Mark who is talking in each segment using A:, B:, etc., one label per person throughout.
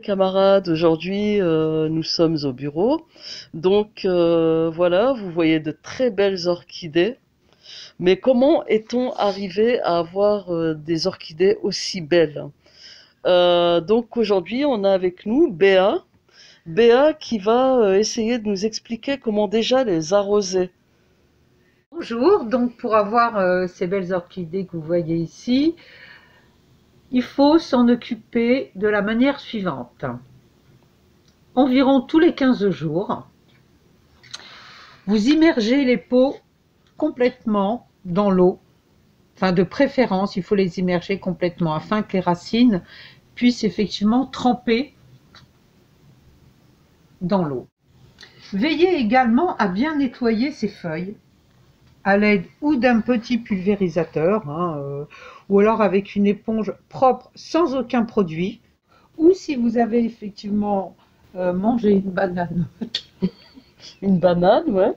A: camarades, aujourd'hui nous sommes au bureau. Donc voilà, vous voyez de très belles orchidées. Mais comment est-on arrivé à avoir des orchidées aussi belles? Donc aujourd'hui, on a avec nous Béa. Béa qui va essayer de nous expliquer comment déjà les arroser.
B: Bonjour, donc pour avoir ces belles orchidées que vous voyez ici, il faut s'en occuper de la manière suivante. Environ tous les 15 jours, vous immergez les pots complètement dans l'eau. Enfin, de préférence, il faut les immerger complètement afin que les racines puissent effectivement tremper dans l'eau. Veillez également à bien nettoyer ces feuilles à l'aide ou d'un petit pulvérisateur, ou alors avec une éponge propre sans aucun produit, ou si vous avez effectivement mangé une banane.
A: Une banane, ouais.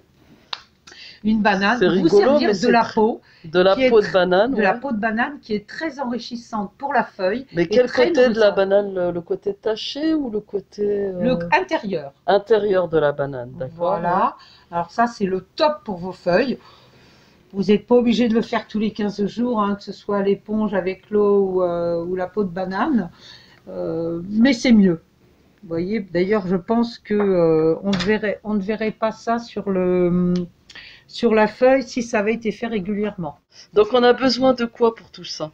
B: Une banane,
A: C'est
B: vous
A: rigolo,
B: servir
A: mais
B: de la peau.
A: De la peau de banane,
B: de la peau de banane qui est très enrichissante pour la feuille.
A: Mais quel côté de la banane? Le côté taché ou le côté
B: le intérieur.
A: Intérieur de la banane, d'accord.
B: Voilà.
A: Ouais.
B: Alors ça, c'est le top pour vos feuilles. Vous n'êtes pas obligé de le faire tous les 15 jours, que ce soit l'éponge avec l'eau ou la peau de banane. Mais c'est mieux. Vous voyez, d'ailleurs, je pense que on ne verrait pas ça sur la feuille si ça avait été fait régulièrement.
A: Donc on a besoin de quoi pour tout ça?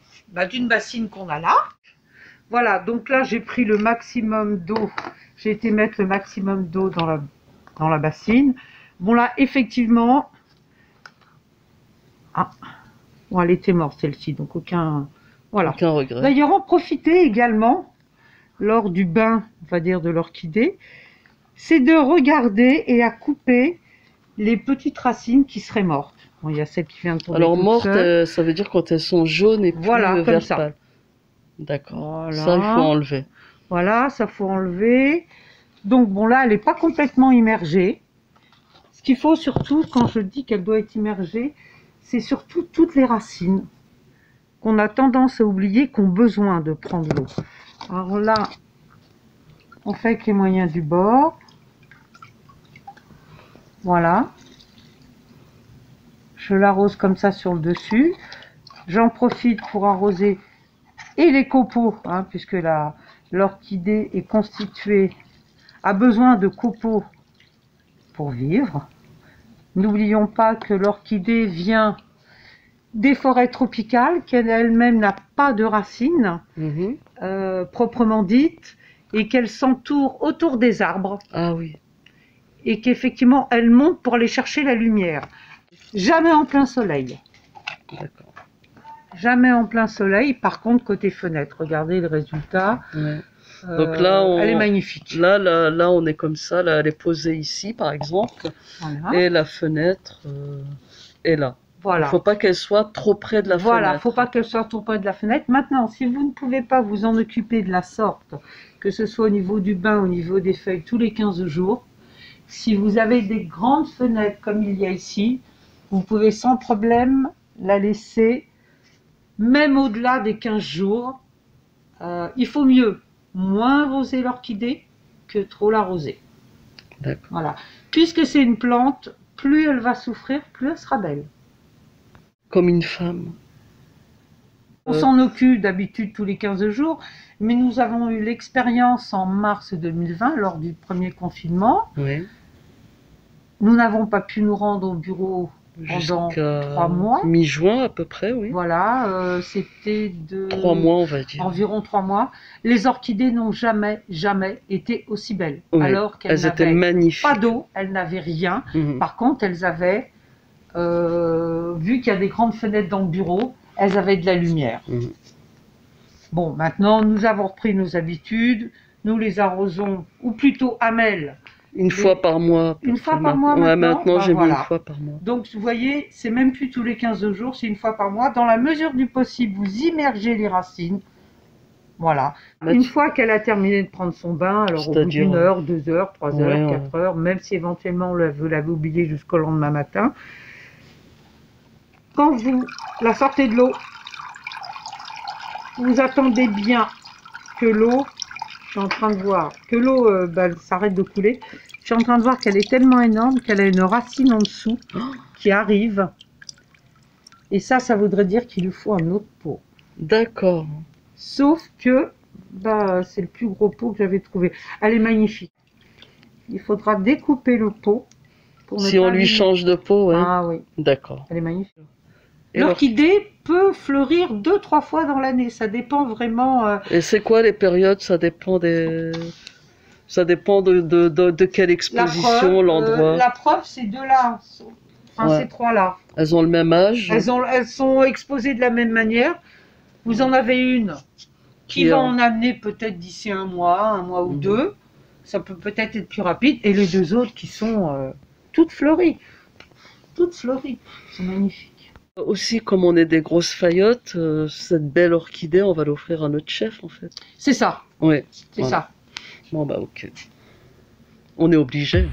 B: D'une bassine qu'on a là. Voilà, donc là j'ai pris le maximum d'eau. J'ai été mettre le maximum d'eau dans la bassine. Bon là, effectivement... bon, elle était morte celle-ci, donc aucun
A: regret.
B: D'ailleurs, en profiter également lors du bain, on va dire, de l'orchidée, c'est de regarder et à couper les petites racines qui seraient mortes. Bon, il y a celle qui vient de tomber.
A: Alors mortes, ça veut dire quand elles sont jaunes et plus vert pâle. D'accord. Voilà. Ça, il faut enlever.
B: Voilà, ça faut enlever. Donc bon, là, elle n'est pas complètement immergée. Ce qu'il faut surtout, quand je dis qu'elle doit être immergée, c'est surtout toutes les racines qu'on a tendance à oublier, qui ont besoin de prendre l'eau. Alors là, on fait avec les moyens du bord. Voilà. Je l'arrose comme ça sur le dessus. J'en profite pour arroser et les copeaux, puisque l'orchidée est constituée, a besoin de copeaux pour vivre. N'oublions pas que l'orchidée vient des forêts tropicales, qu'elle elle-même n'a pas de racines proprement dites, et qu'elle s'entoure autour des arbres.
A: Ah oui.
B: Et qu'effectivement, elle monte pour aller chercher la lumière. Jamais en plein soleil.
A: D'accord.
B: Jamais en plein soleil. Par contre, côté fenêtre, regardez le résultat.
A: Ouais. Donc là,
B: elle est magnifique.
A: Là, on est comme ça. Là, elle est posée ici, par exemple. Voilà. Et la fenêtre est là.
B: Voilà.
A: Il ne faut pas qu'elle soit trop près de la fenêtre.
B: Voilà, il ne faut pas qu'elle soit trop près de la fenêtre. Maintenant, si vous ne pouvez pas vous en occuper de la sorte, que ce soit au niveau du bain, au niveau des feuilles, tous les 15 jours, si vous avez des grandes fenêtres comme il y a ici, vous pouvez sans problème la laisser, même au-delà des 15 jours. Il faut mieux moins arroser l'orchidée que trop l'arroser.
A: D'accord.
B: Voilà. Puisque c'est une plante, plus elle va souffrir, plus elle sera belle.
A: Comme une femme.
B: On s'en occupe d'habitude tous les 15 jours, mais nous avons eu l'expérience en mars 2020, lors du premier confinement.
A: Oui.
B: Nous n'avons pas pu nous rendre au bureau pendant 3 mois.
A: Mi-juin à peu près, oui.
B: Voilà, c'était de...
A: 3 mois, on va dire.
B: Environ 3 mois. Les orchidées n'ont jamais été aussi belles.
A: Oui.
B: Alors qu'elles n'avaient pas d'eau, elles n'avaient rien. Par contre, elles avaient, vu qu'il y a des grandes fenêtres dans le bureau, elles avaient de la lumière. Bon, maintenant, nous avons repris nos habitudes. Nous les arrosons, ou plutôt Amel.
A: Une fois par mois.
B: Une fois par mois maintenant.
A: Ouais, maintenant j'ai mis une fois par mois.
B: Donc vous voyez, c'est même plus tous les 15 jours, c'est une fois par mois. Dans la mesure du possible, vous immergez les racines. Voilà. Une fois qu'elle a terminé de prendre son bain, alors au bout d'1 heure, 2 heures, 3 heures, 4 heures, même si éventuellement vous l'avez oublié jusqu'au lendemain matin, quand vous la sortez de l'eau, vous attendez bien que l'eau suis en train de voir que l'eau elle s'arrête de couler. Je suis en train de voir qu'elle est tellement énorme qu'elle a une racine en dessous qui arrive. Et ça voudrait dire qu'il lui faut un autre pot.
A: D'accord.
B: Sauf que c'est le plus gros pot que j'avais trouvé. Elle est magnifique. Il faudra découper le pot. Pour
A: Si on lui change de pot, ouais.
B: Ah oui.
A: D'accord.
B: Elle est magnifique. L'orchidée peut fleurir 2-3 fois dans l'année. Ça dépend vraiment.
A: Et c'est quoi les périodes? Ça dépend des... Ça dépend de quelle exposition, l'endroit.
B: La preuve, ces deux-là. Enfin, ces trois-là.
A: Elles ont le même âge?
B: Elles sont exposées de la même manière. Vous en avez une qui va en amener peut-être d'ici un mois ou deux. Ça peut peut-être être plus rapide. Et les deux autres qui sont toutes fleuries. Toutes fleuries. C'est magnifique.
A: Aussi, comme on est des grosses faillottes, cette belle orchidée, on va l'offrir à notre chef, en fait.
B: C'est ça.
A: Oui.
B: C'est ça.
A: Bon, bah, ok. On est obligé.